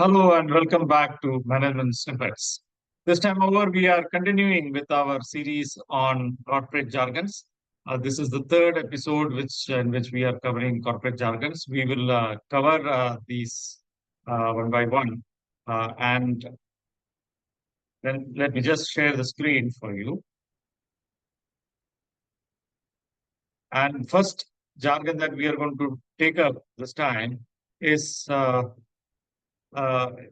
Hello and welcome back to Management Snippets. This time over, we are continuing with our series on corporate jargons. This is the third episode in which we are covering corporate jargons. We will cover these one by one. And then let me just share the screen for you. And first jargon that we are going to take up this time is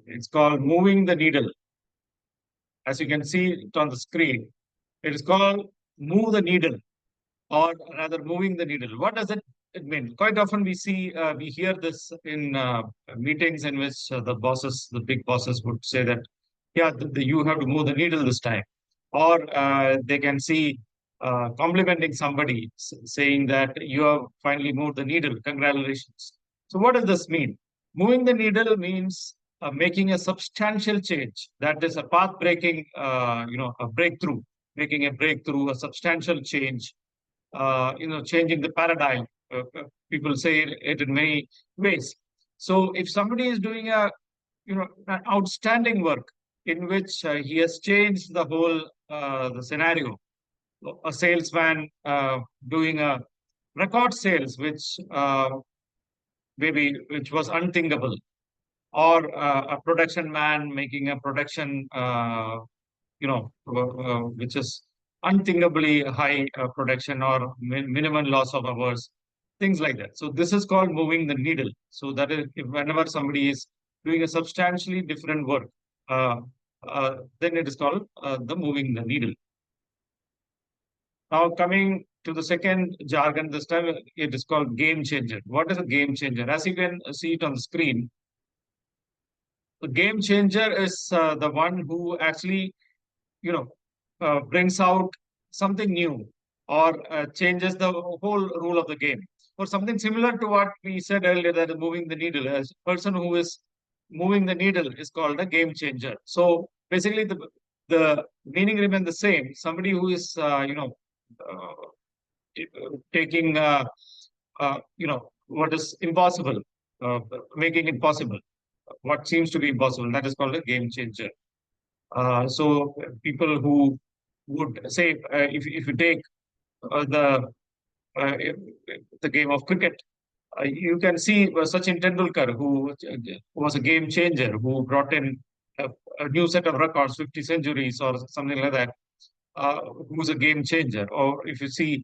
it's called moving the needle. As you can see it on the screen, it is called move the needle, or rather moving the needle. What does it mean? Quite often we hear this in meetings in which the big bosses would say that, yeah, you have to move the needle this time. Or they can see complimenting somebody, saying that you have finally moved the needle. Congratulations. So what does this mean? Moving the needle means making a substantial change. That is a path breaking, a breakthrough, making a breakthrough, a substantial change, changing the paradigm. People say it in many ways. So if somebody is doing an outstanding work in which he has changed the whole the scenario, a salesman doing a record sales, which was unthinkable, or a production man making a production, which is unthinkably high production or minimum loss of hours, things like that. So this is called moving the needle. So that is, if whenever somebody is doing a substantially different work, uh, then it is called the moving the needle. Now coming to the second jargon, this time it is called game changer. What is a game changer? As you can see it on the screen, the game changer is the one who actually, you know, brings out something new, or changes the whole rule of the game, or something similar to what we said earlier, that moving the needle. As a person who is moving the needle is called a game changer. So basically, the meaning remains the same. Somebody who is, taking, what is impossible, uh, making it possible. What seems to be impossible, that is called a game changer. So people who would say, if you take uh, uh, the game of cricket, you can see Sachin Tendulkar, who was a game changer, who brought in a new set of records, 50 centuries or something like that, who's a game changer. Or if you see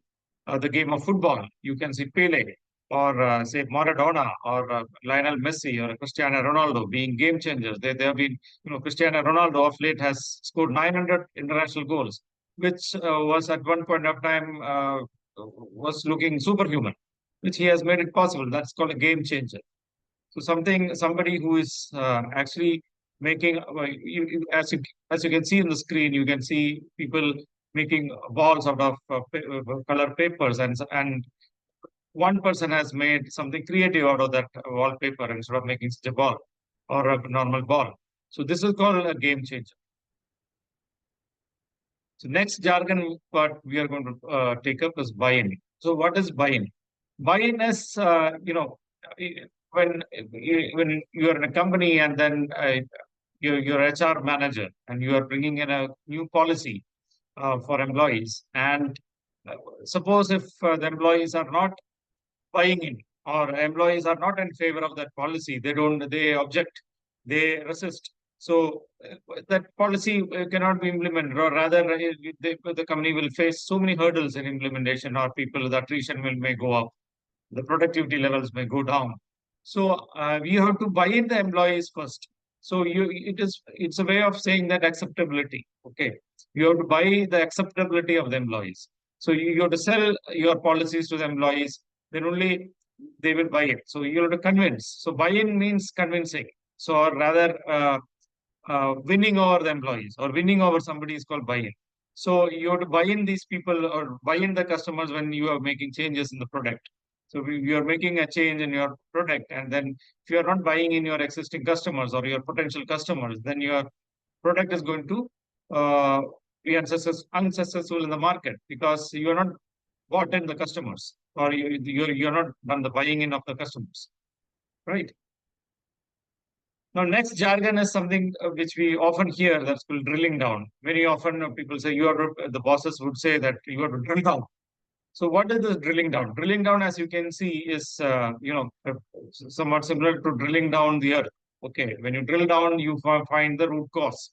the game of football, you can see Pele, or say Maradona, or Lionel Messi, or Cristiano Ronaldo being game changers. They have been, Cristiano Ronaldo of late has scored 900 international goals, which was at one point of time was looking superhuman, which he has made it possible. That's called a game changer. So somebody who is actually making, as you can see in the screen, you can see people making balls out of color papers, and one person has made something creative out of that wallpaper instead of making such a ball or a normal ball. So this is called a game changer. So next jargon what we are going to take up is buy-in. So what is buy-in? Buy-in is, when when you are in a company, and then your HR manager, and you are bringing in a new policy for employees, and uh, suppose if the employees are not buying in, or employees are not in favor of that policy, they object, they resist. So that policy cannot be implemented, or rather, the company will face so many hurdles in implementation, or the attrition may go up, the productivity levels may go down. So you have to buy in the employees first. So it's a way of saying that acceptability. Okay, you have to buy the acceptability of the employees. So you have to sell your policies to the employees. Then only they will buy it. So you have to convince. So buy-in means convincing. So, or rather, winning over the employees, or winning over somebody is called buy-in. So you have to buy in these people, or buy in the customers when you are making changes in the product. So you are making a change in your product, and then if you are not buying in your existing customers or your potential customers, then your product is going to uh, be unsuccessful in the market, because you are not bought in the customers, or you're not done the buying in of the customers, right? Now, next jargon is something which we often hear, that's called drilling down. Very often people say the bosses would say that you have to drill down. So what is this drilling down? Drilling down, as you can see, is somewhat similar to drilling down the earth. Okay, when you drill down, you find the root cause.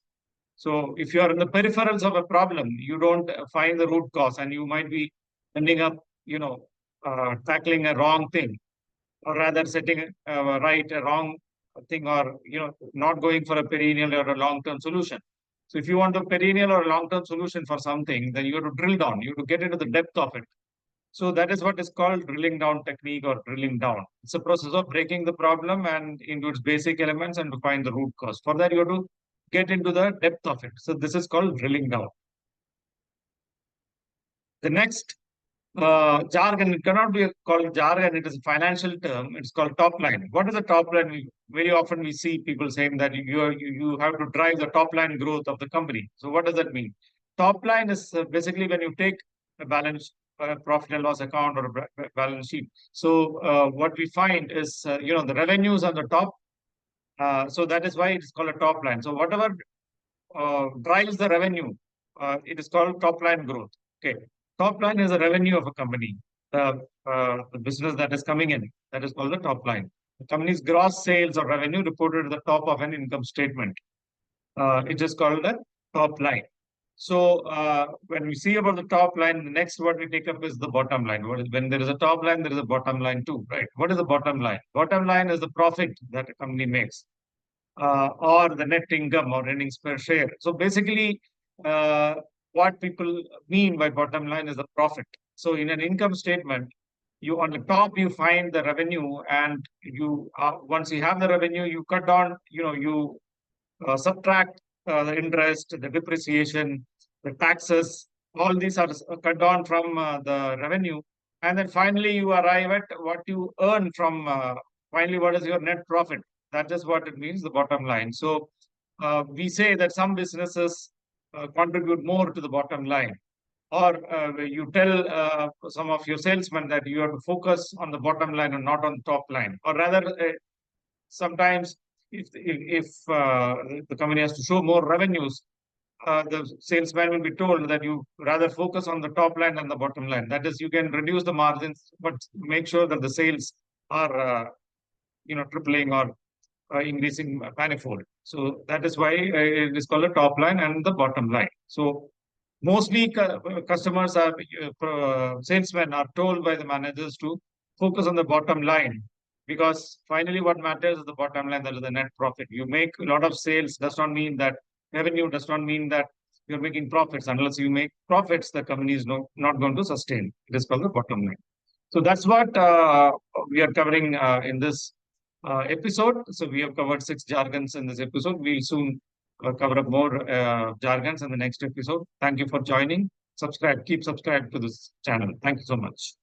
So if you are in the peripherals of a problem, you don't find the root cause, and you might be ending up, tackling a wrong thing, or rather setting right a wrong thing, or not going for a perennial or a long-term solution. So if you want a perennial or a long-term solution for something, then you have to drill down. You have to get into the depth of it. So that is what is called drilling down technique or drilling down. It's a process of breaking the problem and into its basic elements and to find the root cause. For that, you have to get into the depth of it. So this is called drilling down. The next jargon, it cannot be called jargon, it is a financial term. It's called top line. What is the top line? Very often we see people saying that you have to drive the top line growth of the company. So what does that mean? Top line is basically when you take a balance, profit and loss account, or a balance sheet. So what we find is, the revenues on the top. So that is why it is called a top line. So whatever drives the revenue, it is called top line growth. Okay. Top line is the revenue of a company, the business that is coming in. That is called the top line. The company's gross sales or revenue reported at the top of an income statement. It is called the top line. So when we see about the top line, the next what we take up is the bottom line. When there is a top line, there is a bottom line too, right? What is the bottom line? Bottom line is the profit that a company makes, or the net income or earnings per share. So basically, uh, what people mean by bottom line is the profit. So in an income statement, you on the top you find the revenue, and you once you have the revenue, you cut down. You subtract the interest, the depreciation, the taxes. All these are cut down from the revenue, and then finally you arrive at what you earn from. Finally, what is your net profit? That is what it means, the bottom line. So we say that some businesses contribute more to the bottom line, or you tell some of your salesmen that you have to focus on the bottom line and not on top line, or rather, sometimes if the company has to show more revenues, the salesman will be told that you rather focus on the top line than the bottom line. That is, you can reduce the margins, but make sure that the sales are tripling or increasing manifold. So that is why it is called a top line and the bottom line. So mostly customers are salesmen are told by the managers to focus on the bottom line, because finally what matters is the bottom line, that is the net profit. You make a lot of sales does not mean that revenue does not mean that you're making profits. Unless you make profits, the company is not going to sustain. It is called the bottom line. So that's what we are covering in this episode. So we have covered 6 jargons in this episode. We'll soon cover up more jargons in the next episode. Thank you for joining. Subscribe, keep subscribed to this channel. Thank you so much.